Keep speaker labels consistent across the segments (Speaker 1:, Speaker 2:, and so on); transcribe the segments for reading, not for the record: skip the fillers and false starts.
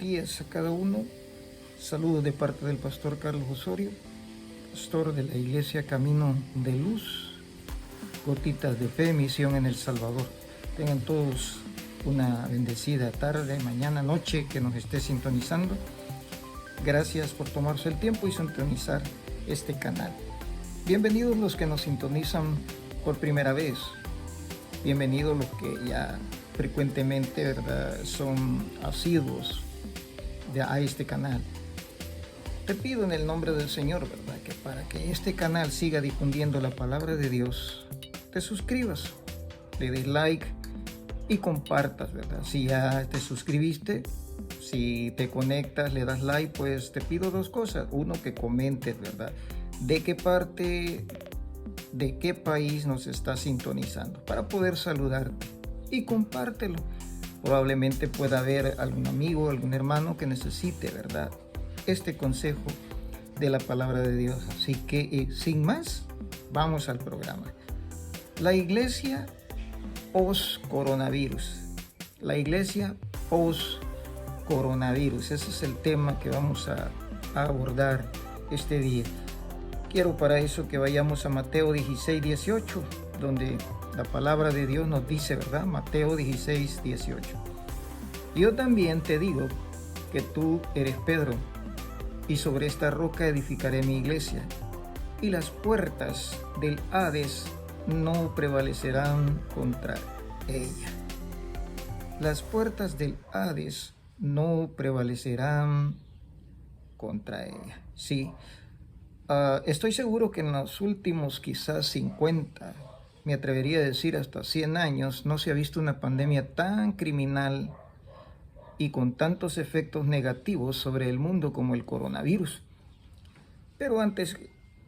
Speaker 1: días a cada uno. Saludos de parte del pastor Carlos Osorio, pastor de la Iglesia Camino de Luz, Gotitas de Fe, Misión en El Salvador. Tengan todos una bendecida tarde, mañana, noche que nos esté sintonizando. Gracias por tomarse el tiempo y sintonizar este canal. Bienvenidos los que nos sintonizan por primera vez. Bienvenidos los que ya frecuentemente, ¿verdad?, son asiduos a este canal. Te pido en el nombre del Señor, ¿verdad?, que para que este canal siga difundiendo la palabra de Dios, te suscribas, le des like y compartas, ¿verdad? Si ya te suscribiste, si te conectas, le das like, pues te pido dos cosas. Uno, que comentes, ¿verdad?, de qué parte, de qué país nos estás sintonizando, para poder saludarte, y compártelo. Probablemente pueda haber algún amigo, algún hermano que necesite, ¿verdad?, este consejo de la palabra de Dios. Así que sin más, vamos al programa. La iglesia post-coronavirus. La iglesia post-coronavirus. Ese es el tema que vamos a abordar este día. Quiero para eso que vayamos a Mateo 16, 18, donde la palabra de Dios nos dice, ¿verdad? Mateo 16, 18. Yo también te digo que tú eres Pedro, y sobre esta roca edificaré mi iglesia, y las puertas del Hades no prevalecerán contra ella. Las puertas del Hades no prevalecerán contra ella. Sí, estoy seguro que en los últimos quizás 50, me atrevería a decir hasta 100 años, no se ha visto una pandemia tan criminal y con tantos efectos negativos sobre el mundo como el coronavirus. Pero antes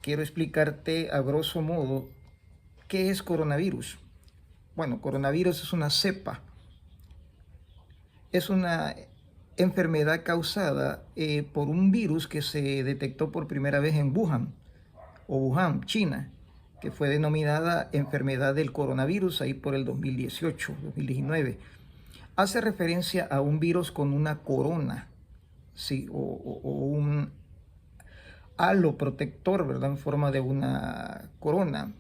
Speaker 1: quiero explicarte a grosso modo qué es coronavirus. Bueno, coronavirus es una cepa. Es una enfermedad causada por un virus que se detectó por primera vez en Wuhan, China, que fue denominada enfermedad del coronavirus ahí por el 2018, 2019. Hace referencia a un virus con una corona, sí, o un halo protector, ¿verdad?, en forma de una corona.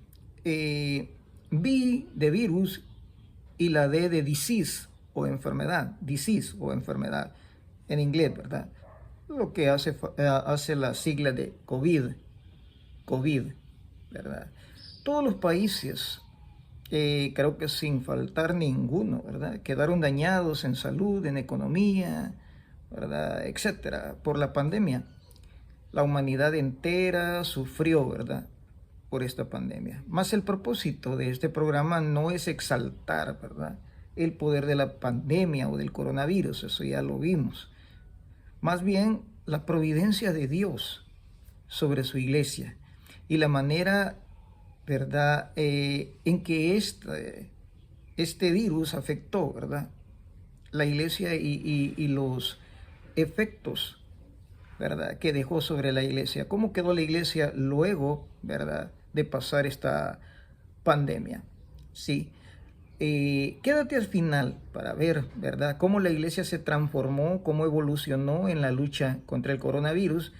Speaker 1: V de virus y la D de disease o enfermedad, en inglés, ¿verdad? Lo que hace la sigla de COVID, ¿verdad? Todos los países, creo que sin faltar ninguno, ¿verdad?, quedaron dañados en salud, en economía, ¿verdad?, etcétera, por la pandemia. La humanidad entera sufrió, ¿verdad?, por esta pandemia. Más el propósito de este programa no es exaltar, ¿verdad?, el poder de la pandemia o del coronavirus, eso ya lo vimos. Más bien la providencia de Dios sobre su iglesia y la manera, ¿verdad?, en que este virus afectó, ¿verdad?, la iglesia y los efectos, ¿verdad?, que dejó sobre la iglesia. ¿Cómo quedó la iglesia luego, ¿verdad?, de pasar esta pandemia? Sí. Quédate al final para ver, ¿verdad?, cómo la iglesia se transformó, cómo evolucionó en la lucha contra el coronavirus,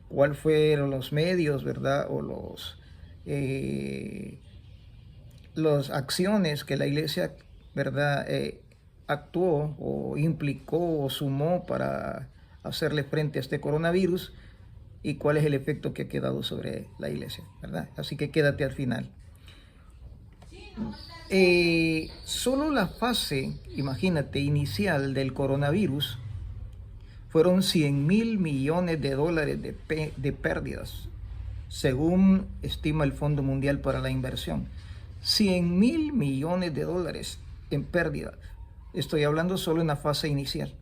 Speaker 1: cuáles fueron los medios, ¿verdad?, o las acciones que la iglesia, ¿verdad?, actuó o implicó o sumó para hacerle frente a este coronavirus, y cuál es el efecto que ha quedado sobre la iglesia, ¿verdad? Así que quédate al final. Solo la fase, imagínate, inicial del coronavirus fueron 100.000 millones de dólares de pérdidas, según estima el Fondo Mundial para la Inversión. 100.000 millones de dólares en pérdida. Estoy hablando solo en la fase inicial.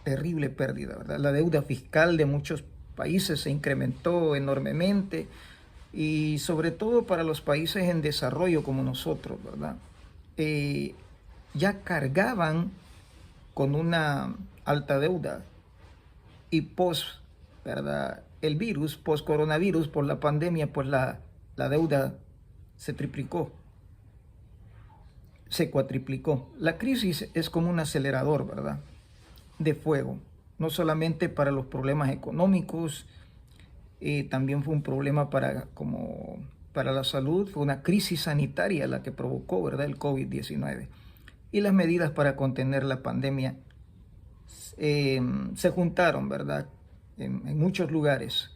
Speaker 1: Terrible pérdida, ¿verdad? La deuda fiscal de muchos países se incrementó enormemente, y sobre todo para los países en desarrollo como nosotros, ¿verdad? Ya cargaban con una alta deuda, y ¿verdad?, el virus, post-coronavirus, por la pandemia, pues la deuda se triplicó, se cuatriplicó. La crisis es como un acelerador, ¿verdad? de fuego, no solamente para los problemas económicos, también fue un problema para la salud, fue una crisis sanitaria la que provocó, ¿verdad?, el COVID-19. Y las medidas para contener la pandemia se juntaron, ¿verdad?, en muchos lugares.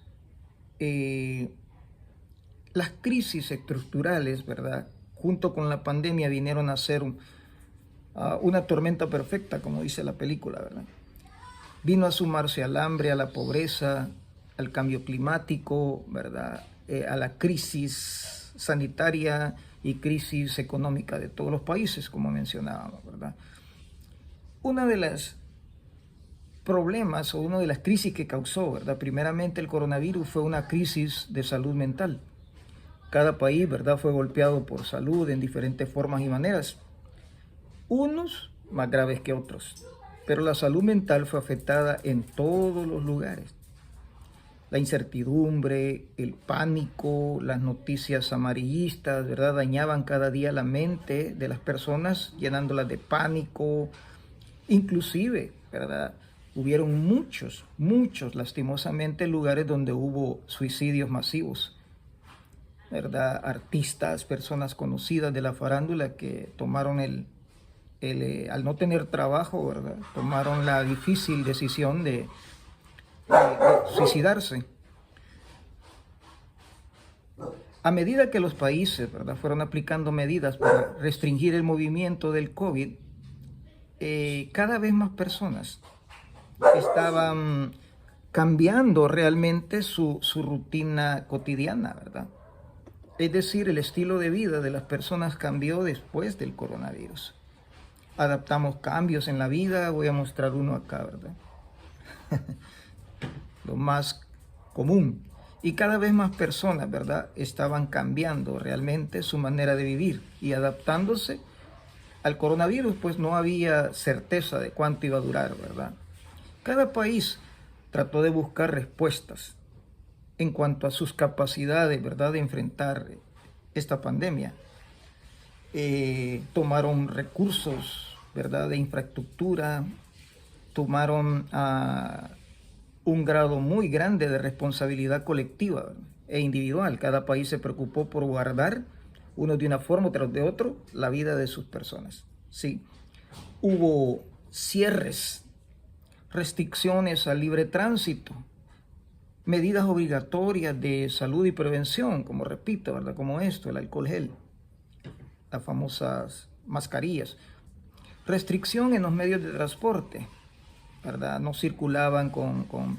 Speaker 1: Las crisis estructurales, ¿verdad?, junto con la pandemia vinieron a ser una tormenta perfecta, como dice la película, ¿verdad? Vino a sumarse al hambre, a la pobreza, al cambio climático, ¿verdad?, a la crisis sanitaria y crisis económica de todos los países, como mencionábamos, ¿verdad? Una de las problemas o una de las crisis que causó, ¿verdad?, primeramente el coronavirus, fue una crisis de salud mental. Cada país, ¿verdad?, fue golpeado por salud en diferentes formas y maneras, unos más graves que otros, pero la salud mental fue afectada en todos los lugares. La incertidumbre, el pánico, las noticias amarillistas, ¿verdad?, dañaban cada día la mente de las personas, llenándolas de pánico. Inclusive, ¿verdad?, hubieron muchos, lastimosamente, lugares donde hubo suicidios masivos, ¿verdad? Artistas, personas conocidas de la farándula que tomaron al no tener trabajo, ¿verdad?, tomaron la difícil decisión de suicidarse. A medida que los países, ¿verdad?, fueron aplicando medidas para restringir el movimiento del COVID, cada vez más personas estaban cambiando realmente su rutina cotidiana, ¿verdad? Es decir, el estilo de vida de las personas cambió después del coronavirus. Adaptamos cambios en la vida, voy a mostrar uno acá, ¿verdad? Lo más común. Y cada vez más personas, ¿verdad?, estaban cambiando realmente su manera de vivir y adaptándose al coronavirus, pues no había certeza de cuánto iba a durar, ¿verdad? Cada país trató de buscar respuestas en cuanto a sus capacidades, ¿verdad?, de enfrentar esta pandemia. Tomaron recursos, ¿verdad?, de infraestructura, tomaron un grado muy grande de responsabilidad colectiva e individual. Cada país se preocupó por guardar, unos de una forma, otros de otra, la vida de sus personas. Sí, hubo cierres, restricciones al libre tránsito, medidas obligatorias de salud y prevención, como repito, ¿verdad?, como esto, el alcohol gel, las famosas mascarillas, restricción en los medios de transporte, ¿verdad? No circulaban con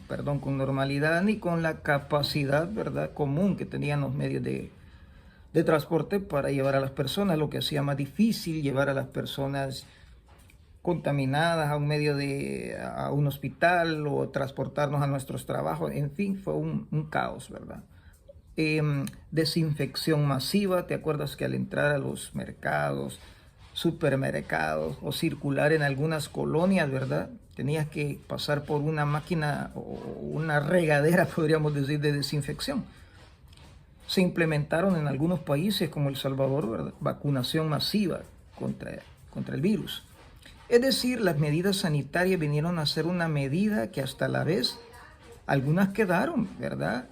Speaker 1: normalidad ni con la capacidad, ¿verdad?, común que tenían los medios de transporte para llevar a las personas, lo que hacía más difícil llevar a las personas contaminadas a un hospital o transportarnos a nuestros trabajos. En fin, fue un caos, ¿verdad? Desinfección masiva. ¿Te acuerdas que al entrar a los mercados, supermercados o circular en algunas colonias, ¿verdad?, tenías que pasar por una máquina o una regadera, podríamos decir, de desinfección? Se implementaron en algunos países como El Salvador, ¿verdad?, vacunación masiva contra el virus. Es decir, las medidas sanitarias vinieron a ser una medida que hasta la vez algunas quedaron, ¿verdad?,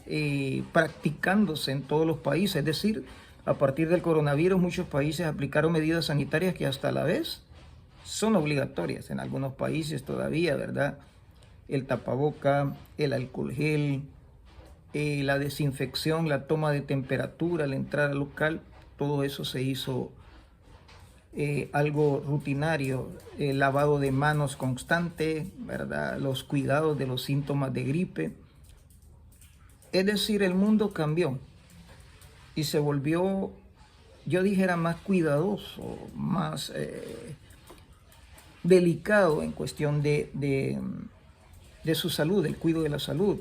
Speaker 1: practicándose en todos los países. Es decir, a partir del coronavirus muchos países aplicaron medidas sanitarias que hasta la vez son obligatorias en algunos países todavía, ¿verdad? El tapaboca, el alcohol gel, la desinfección, la toma de temperatura al entrar al local, todo eso se hizo algo rutinario, el lavado de manos constante, ¿verdad?, los cuidados de los síntomas de gripe. Es decir, el mundo cambió y se volvió, yo dijera, más cuidadoso, más delicado en cuestión de su salud, del cuidado de la salud.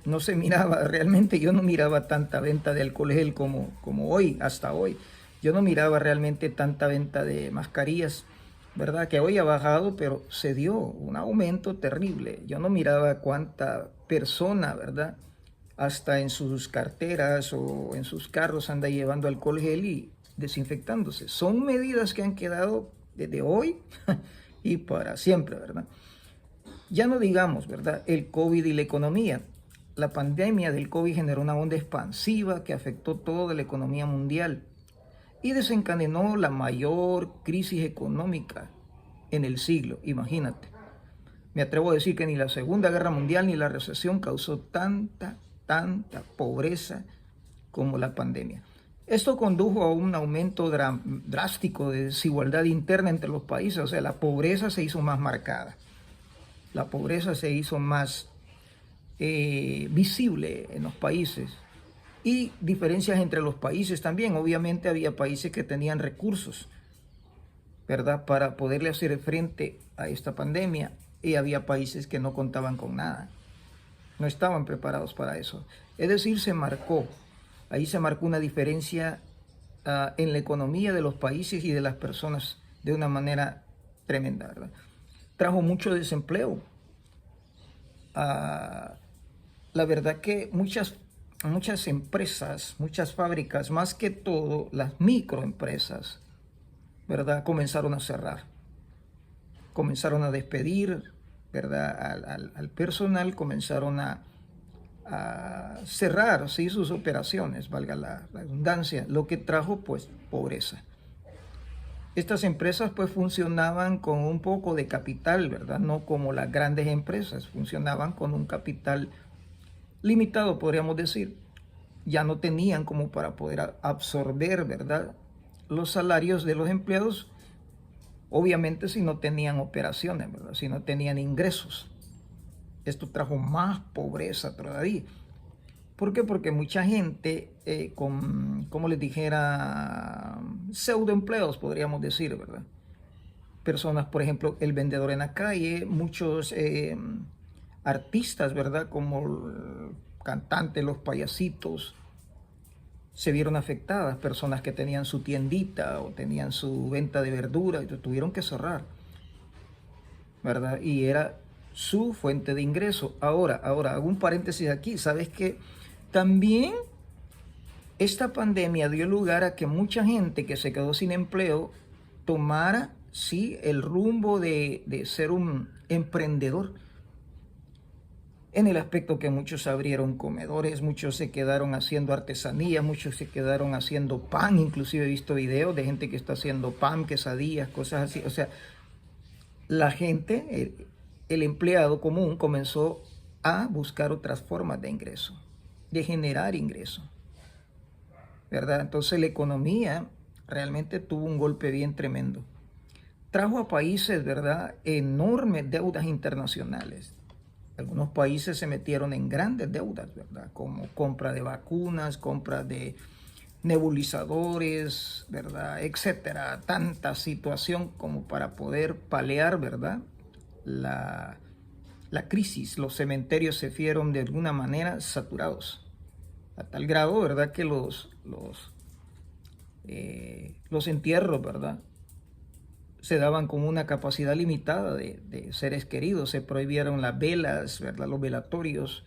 Speaker 1: No se miraba, realmente yo no miraba tanta venta de alcohol gel como hoy, hasta hoy. Yo no miraba realmente tanta venta de mascarillas, ¿verdad?, que hoy ha bajado, pero se dio un aumento terrible. Yo no miraba cuánta persona, ¿verdad?, hasta en sus carteras o en sus carros anda llevando alcohol gel y desinfectándose. Son medidas que han quedado desde hoy y para siempre, ¿verdad? Ya no digamos, ¿verdad?, el COVID y la economía. La pandemia del COVID generó una onda expansiva que afectó toda la economía mundial y desencadenó la mayor crisis económica en el siglo, imagínate. Me atrevo a decir que ni la Segunda Guerra Mundial ni la recesión causó tanta pobreza como la pandemia. Esto condujo a un aumento drástico de desigualdad interna entre los países, o sea, la pobreza se hizo más marcada, la pobreza se hizo más visible en los países y diferencias entre los países también. Obviamente había países que tenían recursos, ¿verdad?, para poderle hacer frente a esta pandemia, y había países que no contaban con nada, no estaban preparados para eso. Es decir, ahí se marcó una diferencia en la economía de los países y de las personas de una manera tremenda, ¿verdad? Trajo mucho desempleo. La verdad que muchas empresas, muchas fábricas, más que todo las microempresas, ¿verdad?, comenzaron a cerrar, comenzaron a despedir, ¿verdad?, al personal, comenzaron a cerrar, ¿sí?, sus operaciones, valga la redundancia, lo que trajo pues pobreza. Estas empresas pues funcionaban con un poco de capital, ¿verdad?, no como las grandes empresas, funcionaban con un capital limitado, podríamos decir. Ya no tenían como para poder absorber, ¿verdad?, los salarios de los empleados, obviamente si no tenían operaciones, ¿verdad?, si no tenían ingresos. Esto trajo más pobreza todavía. ¿Por qué? Porque mucha gente como les dijera, pseudoempleos, podríamos decir, ¿verdad? Personas, por ejemplo, el vendedor en la calle, muchos artistas, ¿verdad?, como cantantes, los payasitos, se vieron afectadas. Personas que tenían su tiendita o tenían su venta de verduras y tuvieron que cerrar, ¿verdad? Y era su fuente de ingreso. Ahora, hago un paréntesis aquí. ¿Sabes qué? También esta pandemia dio lugar a que mucha gente que se quedó sin empleo tomara, sí, el rumbo de ser un emprendedor, en el aspecto que muchos abrieron comedores, muchos se quedaron haciendo artesanía, muchos se quedaron haciendo pan. Inclusive he visto videos de gente que está haciendo pan, quesadillas, cosas así. O sea, la gente, el empleado común, comenzó a buscar otras formas de ingreso, de generar ingreso, ¿verdad? Entonces la economía realmente tuvo un golpe bien tremendo. Trajo a países, ¿verdad?, enormes deudas internacionales. Algunos países se metieron en grandes deudas, ¿verdad?, como compra de vacunas, compra de nebulizadores, ¿verdad?, etcétera. Tanta situación como para poder paliar, ¿verdad?, la crisis. Los cementerios se vieron de alguna manera saturados, a tal grado, ¿verdad?, que los entierros, ¿verdad?, se daban con una capacidad limitada de seres queridos. Se prohibieron las velas, ¿verdad?, los velatorios.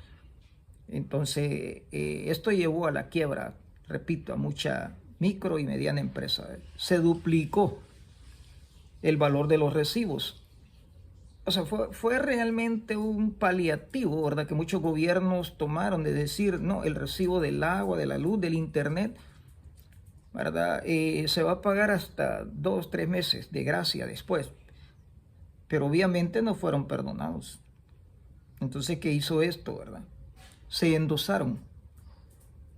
Speaker 1: Entonces, esto llevó a la quiebra, repito, a mucha micro y mediana empresa. Se duplicó el valor de los recibos. O sea, fue realmente un paliativo, ¿verdad?, que muchos gobiernos tomaron, de decir, no, el recibo del agua, de la luz, del internet, ¿verdad?, se va a pagar hasta 2, 3 meses de gracia después. Pero obviamente no fueron perdonados. Entonces, ¿qué hizo esto, verdad? Se endosaron,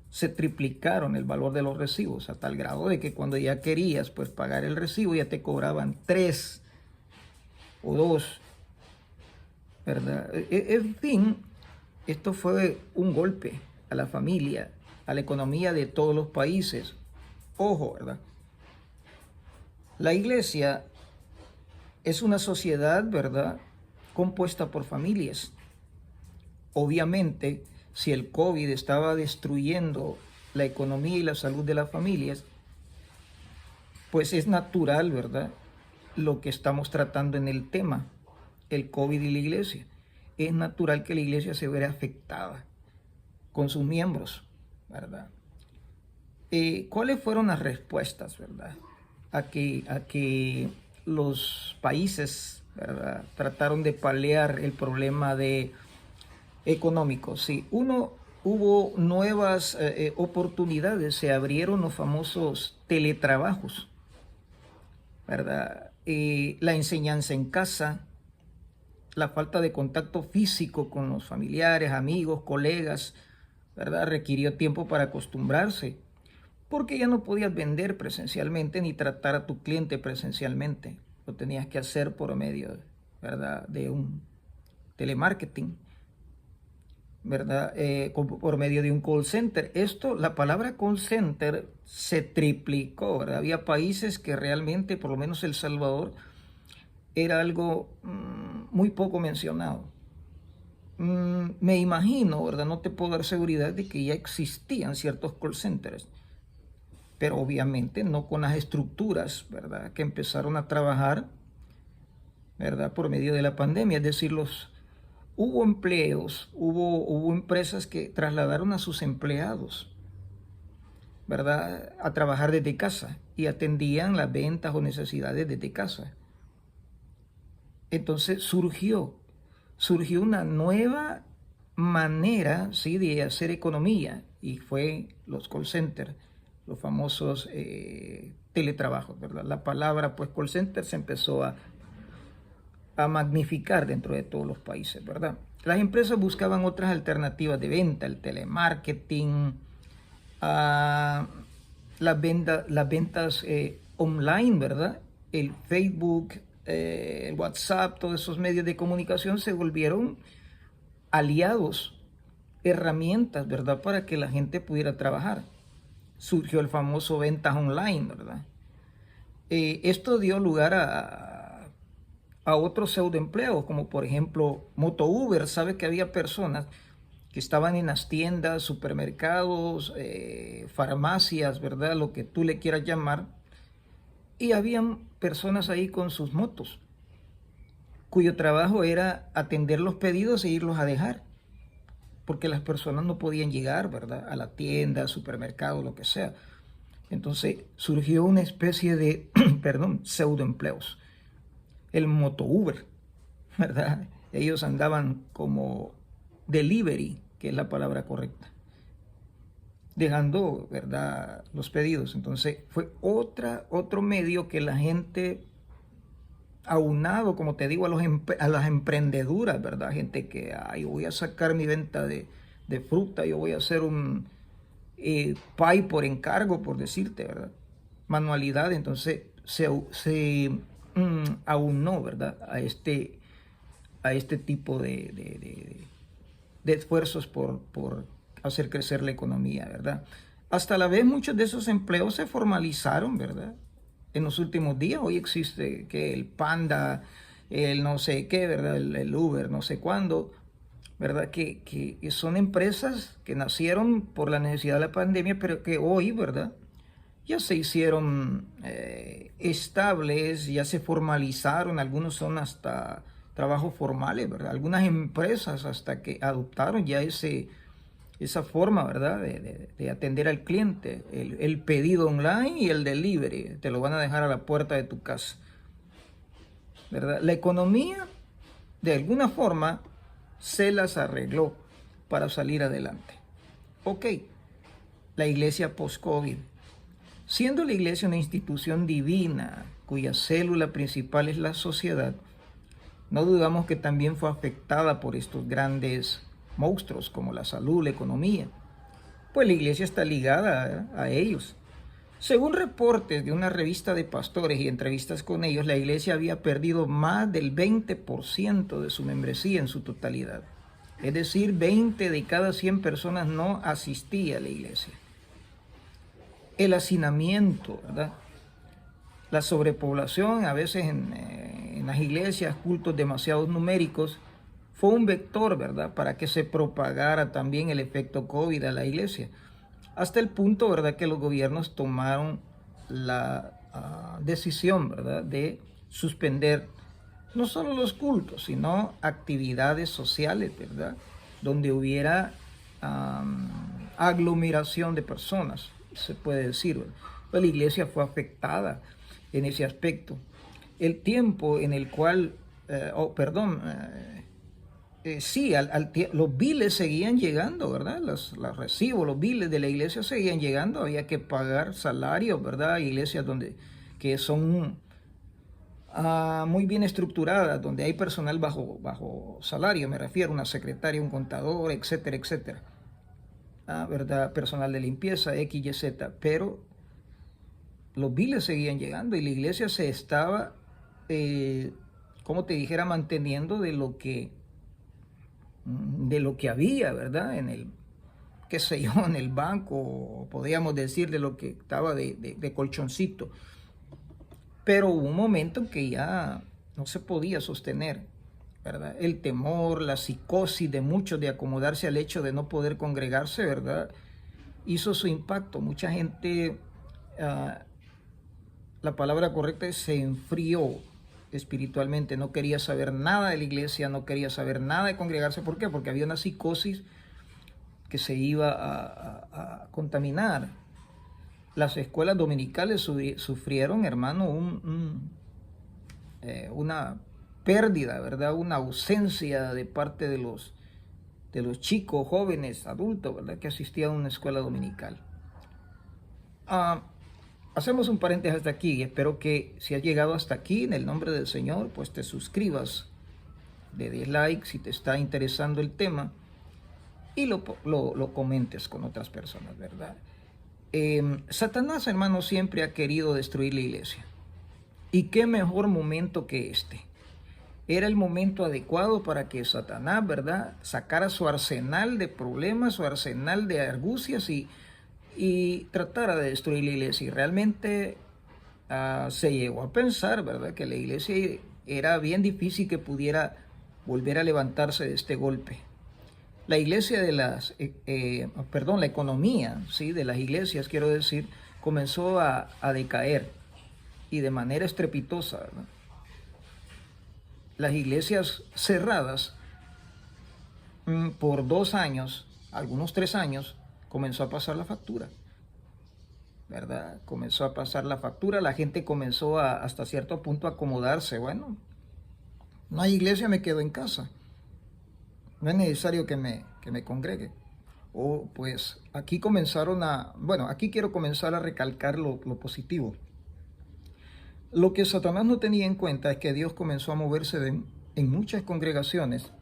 Speaker 1: se triplicaron el valor de los recibos, a tal grado de que cuando ya querías pues pagar el recibo, ya te cobraban 3 o 2, ¿verdad? En fin, esto fue un golpe a la familia, a la economía de todos los países. Ojo, ¿verdad? La iglesia es una sociedad, ¿verdad?, compuesta por familias. Obviamente, si el COVID estaba destruyendo la economía y la salud de las familias, pues es natural, ¿verdad?, lo que estamos tratando en el tema, el COVID y la iglesia. Es natural que la iglesia se vea afectada con sus miembros, ¿verdad? ¿Cuáles fueron las respuestas, verdad, a que los países ¿verdad? Trataron de paliar el problema económico. Sí, hubo nuevas oportunidades, se abrieron los famosos teletrabajos, ¿verdad? La enseñanza en casa, la falta de contacto físico con los familiares, amigos, colegas, ¿verdad? Requirió tiempo para acostumbrarse, porque ya no podías vender presencialmente ni tratar a tu cliente presencialmente. Lo tenías que hacer por medio, ¿verdad?, de un telemarketing, ¿verdad? Por medio de un call center. La palabra call center se triplicó, ¿verdad? Había países que realmente, por lo menos El Salvador, era algo muy poco mencionado. Me imagino, ¿verdad? No te puedo dar seguridad de que ya existían ciertos call centers, pero obviamente no con las estructuras, ¿verdad?, que empezaron a trabajar, ¿verdad?, por medio de la pandemia. Es decir, hubo empleos, hubo empresas que trasladaron a sus empleados, ¿verdad?, a trabajar desde casa y atendían las ventas o necesidades desde casa. Entonces surgió una nueva manera, ¿sí?, de hacer economía, y fue los call centers, los famosos teletrabajos, ¿verdad? La palabra, pues, call center se empezó a magnificar dentro de todos los países, ¿verdad? Las empresas buscaban otras alternativas de venta, el telemarketing, las ventas online, ¿verdad? El Facebook, el WhatsApp, todos esos medios de comunicación se volvieron aliados, herramientas, ¿verdad?, para que la gente pudiera trabajar. Surgió el famoso ventas online, ¿verdad? Esto dio lugar a otros pseudoempleos, como por ejemplo Moto Uber. Sabe que había personas que estaban en las tiendas, supermercados, farmacias, ¿verdad?, lo que tú le quieras llamar, y habían personas ahí con sus motos, cuyo trabajo era atender los pedidos e irlos a dejar, porque las personas no podían llegar, ¿verdad?, a la tienda, supermercado, lo que sea. Entonces surgió una especie de, pseudoempleos. El Moto Uber, ¿verdad? Ellos andaban como delivery, que es la palabra correcta, dejando, ¿verdad?, los pedidos. Entonces fue otro medio que la gente, aunado, como te digo, a las emprendeduras, ¿verdad? Gente que, yo voy a sacar mi venta de fruta, yo voy a hacer un pie por encargo, por decirte, ¿verdad? Manualidad. Entonces se aunó, ¿verdad?, a este tipo de esfuerzos por hacer crecer la economía, ¿verdad? Hasta la vez muchos de esos empleos se formalizaron, ¿verdad?, en los últimos días. Hoy existe que el Panda, el no sé qué, ¿verdad?, el Uber, no sé cuándo, ¿verdad?, que son empresas que nacieron por la necesidad de la pandemia, pero que hoy, ¿verdad?, ya se hicieron estables, ya se formalizaron. Algunos son hasta trabajos formales, ¿verdad? Algunas empresas hasta que adoptaron ya esa forma, ¿verdad?, de atender al cliente, el pedido online y el delivery, te lo van a dejar a la puerta de tu casa, ¿verdad? La economía, de alguna forma, se las arregló para salir adelante. Ok, la iglesia post-COVID. Siendo la iglesia una institución divina, cuya célula principal es la sociedad, no dudamos que también fue afectada por estos grandes monstruos como la salud, la economía, pues la iglesia está ligada a ellos. Según reportes de una revista de pastores y entrevistas con ellos, la iglesia había perdido más del 20% de su membresía en su totalidad. Es decir, 20 de cada 100 personas no asistía a la iglesia. El hacinamiento, ¿verdad?, la sobrepoblación, a veces en las iglesias, cultos demasiado numéricos, fue un vector, ¿verdad?, para que se propagara también el efecto COVID a la iglesia, hasta el punto, ¿verdad?, que los gobiernos tomaron la decisión, ¿verdad?, de suspender no solo los cultos, sino actividades sociales, ¿verdad?, donde hubiera aglomeración de personas, se puede decir, ¿verdad? Pues la iglesia fue afectada en ese aspecto. El tiempo en el cual sí, los biles seguían llegando, ¿verdad? Los recibos, los biles de la iglesia seguían llegando, había que pagar salarios, ¿verdad? Iglesias que son muy bien estructuradas, donde hay personal bajo salario, me refiero, una secretaria, un contador, etcétera, etcétera. ¿Verdad? Personal de limpieza, X, Y, Z, pero los biles seguían llegando y la iglesia se estaba, como te dijera, manteniendo de lo que había, ¿verdad? En el, qué sé yo, en el banco, podríamos decir de lo que estaba de colchoncito. Pero hubo un momento en que ya no se podía sostener, ¿verdad? El temor, la psicosis de muchos de acomodarse al hecho de no poder congregarse, ¿verdad? Hizo su impacto. Mucha gente, la palabra correcta es se enfrió espiritualmente, no quería saber nada de la iglesia, no quería saber nada de congregarse. ¿Por qué? Porque había una psicosis que se iba a contaminar. Las escuelas dominicales sufrieron, hermano, una pérdida, ¿verdad? Una ausencia de parte de los chicos, jóvenes, adultos, ¿verdad? Que asistían a una escuela dominical. Hacemos un paréntesis hasta aquí y espero que si has llegado hasta aquí, en el nombre del Señor, pues te suscribas, le des like si te está interesando el tema y lo comentes con otras personas, ¿verdad? Satanás, hermano, siempre ha querido destruir la iglesia. ¿Y qué mejor momento que este? Era el momento adecuado para que Satanás, ¿verdad?, sacara su arsenal de problemas, su arsenal de argucias y tratara de destruir la iglesia. Y realmente se llegó a pensar, ¿verdad?, que la iglesia era bien difícil que pudiera volver a levantarse de este golpe. La iglesia la economía, ¿sí?, de las iglesias, quiero decir, comenzó a decaer y de manera estrepitosa, ¿verdad? Las iglesias cerradas por 2 años, algunos 3 años, comenzó a pasar la factura, ¿verdad? Comenzó a pasar la factura, la gente comenzó hasta cierto punto a acomodarse. Bueno, no hay iglesia, me quedo en casa. No es necesario que me congregue. O pues aquí aquí quiero comenzar a recalcar lo positivo. Lo que Satanás no tenía en cuenta es que Dios comenzó a moverse en muchas congregaciones,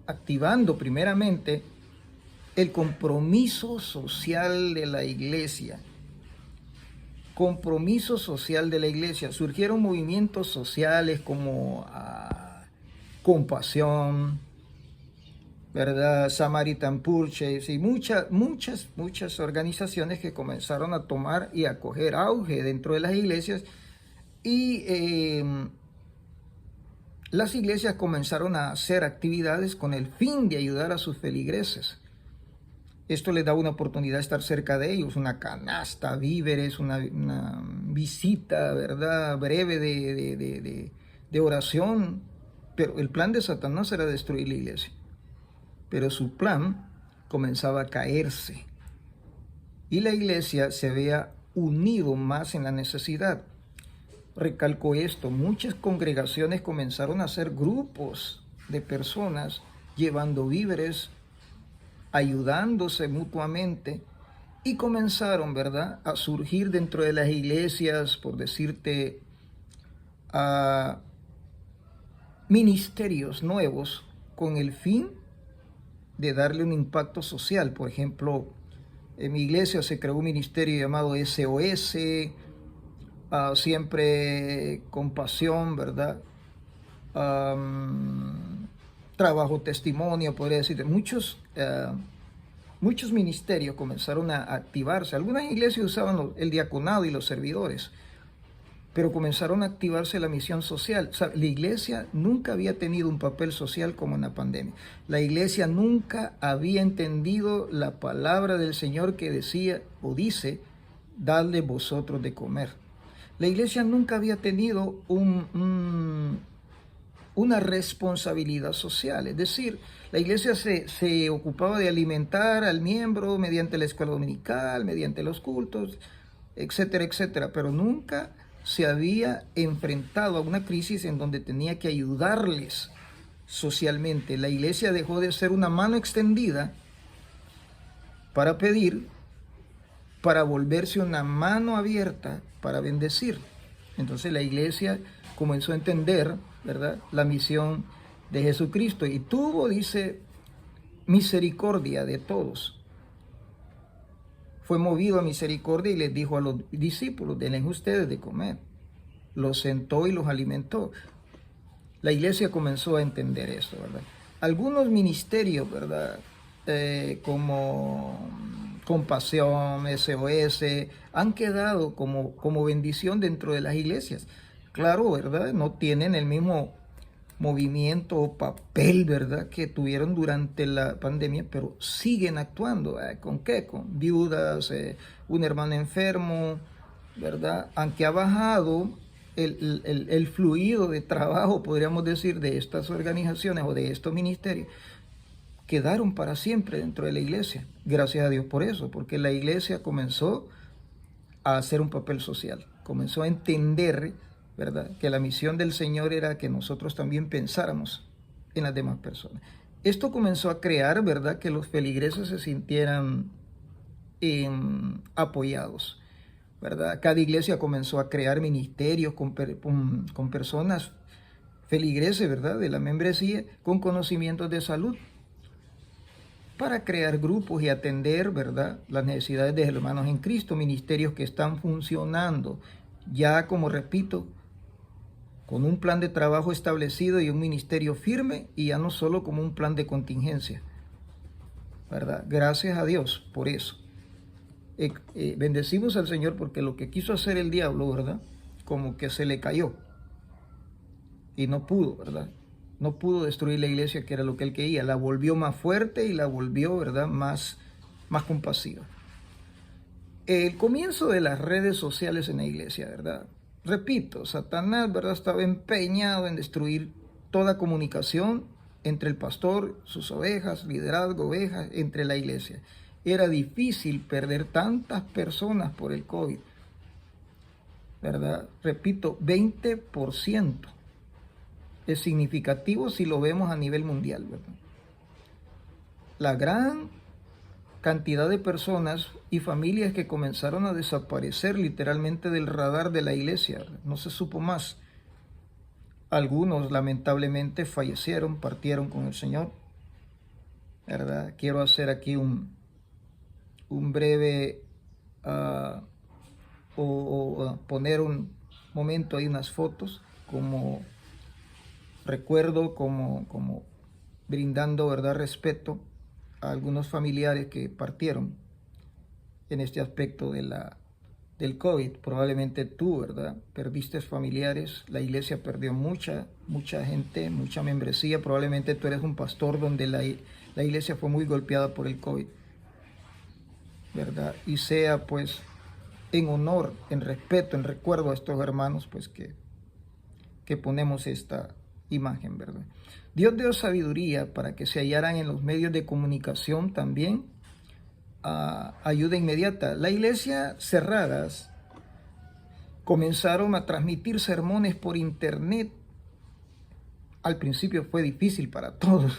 Speaker 1: activando primeramente el compromiso social de la iglesia. Compromiso social de la iglesia. Surgieron movimientos sociales como Compasión, ¿verdad? Samaritan Purchase y muchas organizaciones que comenzaron a tomar y a coger auge dentro de las iglesias. Y las iglesias comenzaron a hacer actividades con el fin de ayudar a sus feligreses. Esto les da una oportunidad de estar cerca de ellos, una canasta, víveres, una visita, ¿verdad?, breve de oración. Pero el plan de Satanás era destruir la iglesia. Pero su plan comenzaba a caerse. Y la iglesia se había unido más en la necesidad. Recalco esto, muchas congregaciones comenzaron a hacer grupos de personas llevando víveres, ayudándose mutuamente y comenzaron, ¿verdad?, a surgir dentro de las iglesias, por decirte, ministerios nuevos con el fin de darle un impacto social. Por ejemplo, en mi iglesia se creó un ministerio llamado SOS, siempre Compasión, ¿verdad? Trabajo Testimonio, podría decir. Muchos ministerios comenzaron a activarse. Algunas iglesias usaban el diaconado y los servidores, pero comenzaron a activarse la misión social. O sea, la iglesia nunca había tenido un papel social como en la pandemia. La iglesia nunca había entendido la palabra del Señor que decía o dice, dadle vosotros de comer. La iglesia nunca había tenido una responsabilidad social, es decir, la iglesia se ocupaba de alimentar al miembro mediante la escuela dominical, mediante los cultos, etcétera, etcétera, pero nunca se había enfrentado a una crisis en donde tenía que ayudarles socialmente. La iglesia dejó de ser una mano extendida para pedir, para volverse una mano abierta para bendecir. Entonces la iglesia comenzó a entender, ¿verdad?, la misión de Jesucristo y tuvo, dice, misericordia de todos. Fue movido a misericordia y les dijo a los discípulos: denles ustedes de comer. Los sentó y los alimentó. La iglesia comenzó a entender eso, ¿verdad? Algunos ministerios, ¿verdad?, como Compasión, SOS, han quedado como bendición dentro de las iglesias. Claro, ¿verdad?, no tienen el mismo movimiento o papel, ¿verdad?, que tuvieron durante la pandemia, pero siguen actuando. ¿Con qué? Con viudas, un hermano enfermo, ¿verdad? Aunque ha bajado el fluido de trabajo, podríamos decir, de estas organizaciones o de estos ministerios, quedaron para siempre dentro de la iglesia. Gracias a Dios por eso, porque la iglesia comenzó a hacer un papel social, comenzó a entender, ¿verdad?, que la misión del Señor era que nosotros también pensáramos en las demás personas. Esto comenzó a crear, ¿verdad?, que los feligreses se sintieran apoyados, ¿verdad? Cada iglesia comenzó a crear ministerios con personas feligreses, ¿verdad?, de la membresía, con conocimientos de salud, para crear grupos y atender, ¿verdad?, las necesidades de hermanos en Cristo, ministerios que están funcionando ya, como repito, con un plan de trabajo establecido y un ministerio firme, y ya no solo como un plan de contingencia, ¿verdad? Gracias a Dios por eso. Bendecimos al Señor porque lo que quiso hacer el diablo, ¿verdad?, como que se le cayó y no pudo, ¿verdad? No pudo destruir la iglesia, que era lo que él quería. La volvió más fuerte y la volvió, ¿verdad?, más compasiva. El comienzo de las redes sociales en la iglesia, ¿verdad? Repito, Satanás, ¿verdad?, estaba empeñado en destruir toda comunicación entre el pastor, sus ovejas, liderazgo, ovejas, entre la iglesia. Era difícil perder tantas personas por el COVID, ¿verdad? Repito, 20%. Es significativo si lo vemos a nivel mundial, ¿verdad? La gran cantidad de personas y familias que comenzaron a desaparecer literalmente del radar de la iglesia, no se supo más. Algunos lamentablemente fallecieron, partieron con el Señor, ¿verdad? Quiero hacer aquí un breve poner un momento ahí unas fotos como recuerdo, como brindando, ¿verdad?, respeto a algunos familiares que partieron en este aspecto del COVID. Probablemente tú, ¿verdad?, perdiste familiares, la iglesia perdió mucha gente, mucha membresía. Probablemente tú eres un pastor donde la iglesia fue muy golpeada por el COVID, ¿verdad? Y sea pues en honor, en respeto, en recuerdo a estos hermanos, pues que ponemos esta imagen, ¿verdad? Dios dio sabiduría para que se hallaran en los medios de comunicación también ayuda inmediata. La iglesia cerradas comenzaron a transmitir sermones por internet. Al principio fue difícil para todos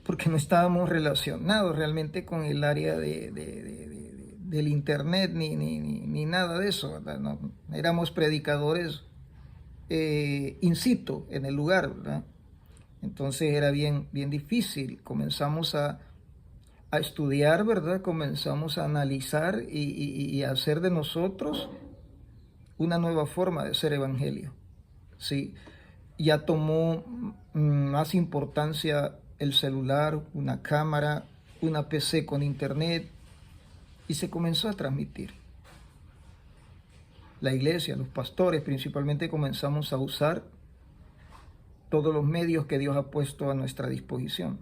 Speaker 1: porque no estábamos relacionados realmente con el área del internet ni nada de eso, ¿verdad? No, éramos predicadores in situ, en el lugar, ¿verdad? Entonces era bien difícil. Comenzamos a estudiar, ¿verdad? Comenzamos a analizar y a hacer de nosotros una nueva forma de ser evangelio, ¿sí? Ya tomó más importancia el celular, una cámara, una PC con internet, y se comenzó a transmitir. La iglesia, los pastores principalmente, comenzamos a usar todos los medios que Dios ha puesto a nuestra disposición.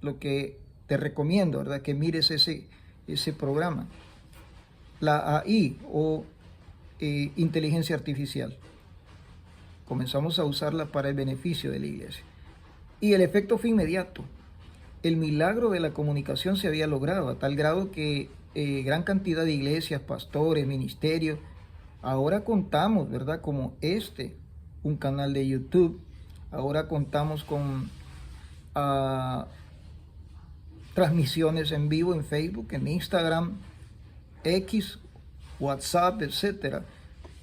Speaker 1: Lo que te recomiendo, ¿verdad?, que mires ese programa, la AI o inteligencia artificial. Comenzamos a usarla para el beneficio de la iglesia. Y el efecto fue inmediato. El milagro de la comunicación se había logrado a tal grado que gran cantidad de iglesias, pastores, ministerios, Ahora contamos, ¿verdad? Como un canal de YouTube. Ahora contamos con transmisiones en vivo en Facebook, en Instagram, X, WhatsApp, etcétera.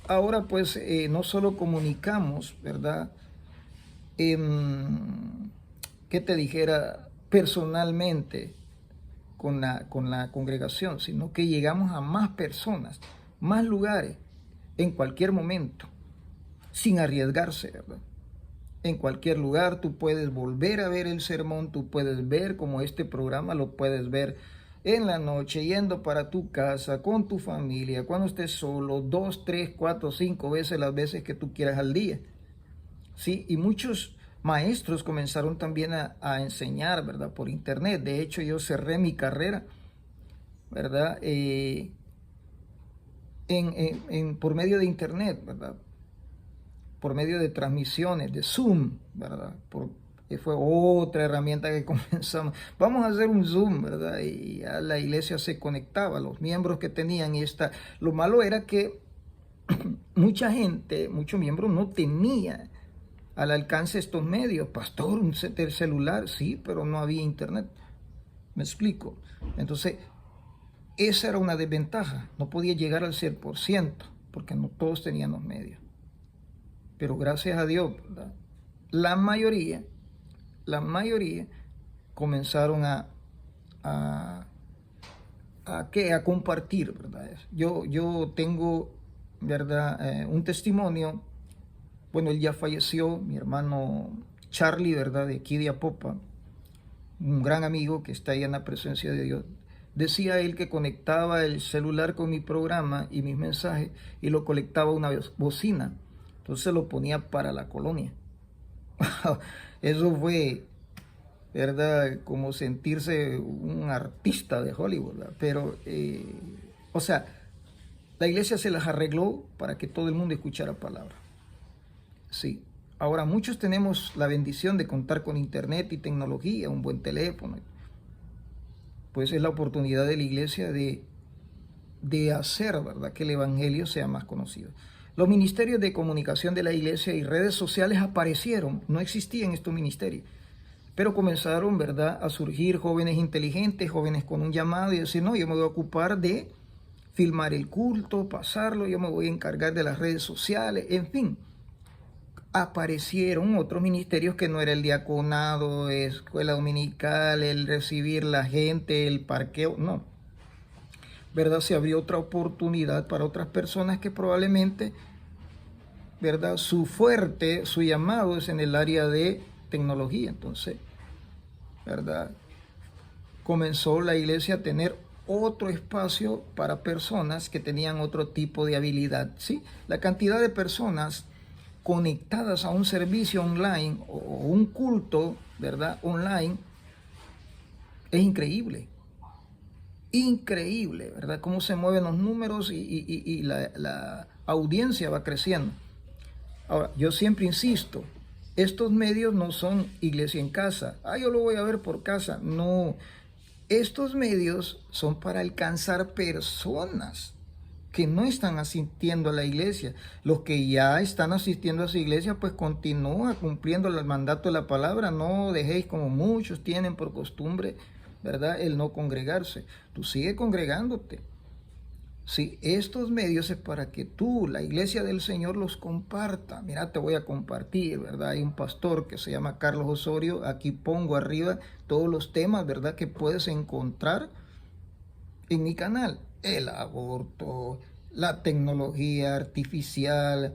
Speaker 1: Ahora pues no solo comunicamos, ¿verdad? ¿Qué te dijera? Personalmente con la congregación, sino que llegamos a más personas, más lugares, en cualquier momento, sin arriesgarse, ¿verdad? En cualquier lugar tú puedes volver a ver el sermón, tú puedes ver como este programa lo puedes ver en la noche, yendo para tu casa, con tu familia, cuando estés solo, 2, 3, 4, 5 veces las veces que tú quieras al día. Sí, y muchos maestros comenzaron también a enseñar, ¿verdad? Por internet. De hecho, yo cerré mi carrera, ¿verdad? Por medio de internet, ¿verdad? Por medio de transmisiones, de Zoom, ¿verdad? Fue otra herramienta que comenzamos. Vamos a hacer un Zoom, ¿verdad? Y ya la iglesia se conectaba, los miembros que tenían esta. Lo malo era que mucha gente, muchos miembros no tenía al alcance estos medios. Pastor, un celular, sí, pero no había internet. ¿Me explico? Entonces, esa era una desventaja. No podía llegar al 100%, porque no todos tenían los medios. Pero gracias a Dios, ¿verdad? La mayoría comenzaron a compartir, ¿verdad? Yo tengo, ¿verdad? Un testimonio. Bueno, él ya falleció, mi hermano Charlie, ¿verdad? De aquí de Apopa, un gran amigo que está ahí en la presencia de Dios. Decía él que conectaba el celular con mi programa y mis mensajes y lo conectaba a una bocina. Entonces lo ponía para la colonia. Eso fue, ¿verdad? Como sentirse un artista de Hollywood, ¿verdad? Pero, o sea, la iglesia se las arregló para que todo el mundo escuchara palabra. Sí. Ahora, muchos tenemos la bendición de contar con internet y tecnología, un buen teléfono. Pues es la oportunidad de la iglesia de hacer, ¿verdad?, que el evangelio sea más conocido. Los ministerios de comunicación de la iglesia y redes sociales aparecieron, no existían estos ministerios, pero comenzaron, ¿verdad?, a surgir jóvenes inteligentes, jóvenes con un llamado y decir, no, yo me voy a ocupar de filmar el culto, pasarlo, yo me voy a encargar de las redes sociales, en fin. Aparecieron otros ministerios que no era el diaconado, escuela dominical, el recibir la gente, el parqueo, no. ¿Verdad? Se abrió otra oportunidad para otras personas que probablemente, ¿verdad?, su fuerte, su llamado es en el área de tecnología. Entonces, ¿verdad?, comenzó la iglesia a tener otro espacio para personas que tenían otro tipo de habilidad, ¿sí? La cantidad de personas conectadas a un servicio online o un culto, ¿verdad?, online, es increíble. Increíble, ¿verdad? Cómo se mueven los números y la audiencia va creciendo. Ahora, yo siempre insisto, estos medios no son iglesia en casa. Yo lo voy a ver por casa. No, estos medios son para alcanzar personas que no están asistiendo a la iglesia. Los que ya están asistiendo a su iglesia, pues continúa cumpliendo el mandato de la palabra. No dejéis como muchos tienen por costumbre, ¿verdad?, el no congregarse. Tú sigue congregándote. Sí, estos medios es para que tú, la iglesia del Señor, los comparta. Mira, te voy a compartir, ¿verdad? Hay un pastor que se llama Carlos Osorio. Aquí pongo arriba todos los temas, ¿verdad?, que puedes encontrar en mi canal. El aborto, la tecnología artificial,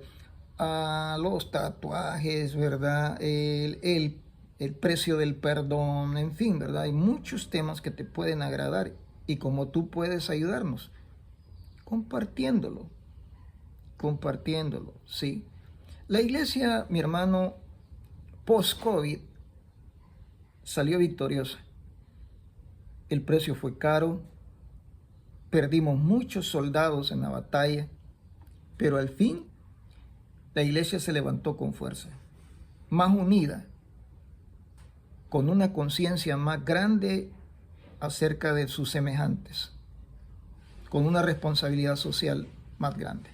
Speaker 1: los tatuajes, ¿verdad? El precio del perdón, en fin, ¿verdad? Hay muchos temas que te pueden agradar y como tú puedes ayudarnos compartiéndolo, ¿sí? La iglesia, mi hermano, post-COVID salió victoriosa. El precio fue caro, perdimos muchos soldados en la batalla, pero al fin la iglesia se levantó con fuerza, más unida, con una conciencia más grande acerca de sus semejantes, con una responsabilidad social más grande.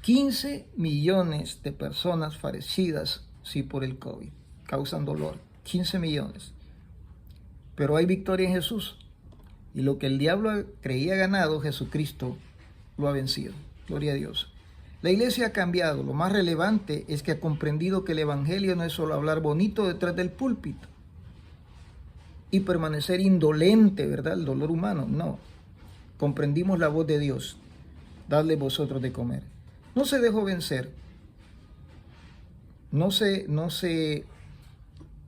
Speaker 1: 15 millones de personas fallecidas, sí, por el COVID. Causan dolor. 15 millones. Pero hay victoria en Jesús. Y lo que el diablo creía ganado, Jesucristo lo ha vencido. Gloria a Dios. La iglesia ha cambiado. Lo más relevante es que ha comprendido que el evangelio no es solo hablar bonito detrás del púlpito y permanecer indolente, ¿verdad? El dolor humano. No. Comprendimos la voz de Dios. Dadle vosotros de comer. No se dejó vencer. No se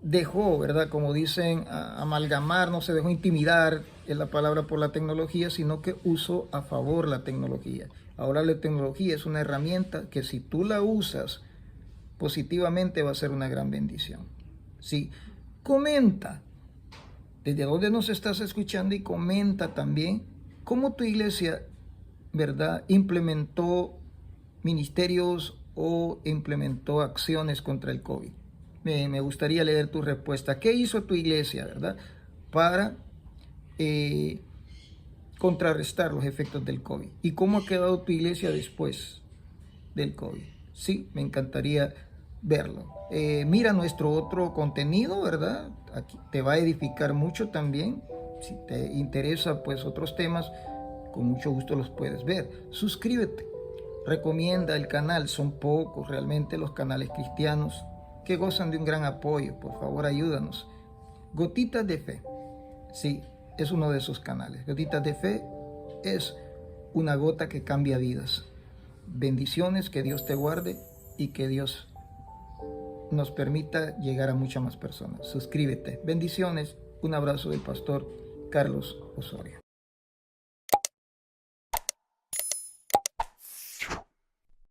Speaker 1: dejó, ¿verdad? Como dicen, amalgamar, no se dejó intimidar, es la palabra, por la tecnología, sino que usó a favor la tecnología. Ahora la tecnología es una herramienta que si tú la usas positivamente va a ser una gran bendición. Sí, comenta desde dónde nos estás escuchando y comenta también cómo tu iglesia, ¿verdad?, implementó ministerios o implementó acciones contra el COVID. Me gustaría leer tu respuesta. ¿Qué hizo tu iglesia, verdad, para contrarrestar los efectos del COVID? ¿Y cómo ha quedado tu iglesia después del COVID? Sí, me encantaría verlo. Mira nuestro otro contenido, ¿verdad? Aquí te va a edificar mucho también. Si te interesa, pues, otros temas, con mucho gusto los puedes ver. Suscríbete, recomienda el canal. Son pocos realmente los canales cristianos que gozan de un gran apoyo. Por favor, ayúdanos. Gotitas de Fe, sí, es uno de esos canales. Gotitas de Fe es una gota que cambia vidas. Bendiciones, que Dios te guarde y que Dios nos permita llegar a muchas más personas. Suscríbete. Bendiciones. Un abrazo del pastor Carlos Osorio.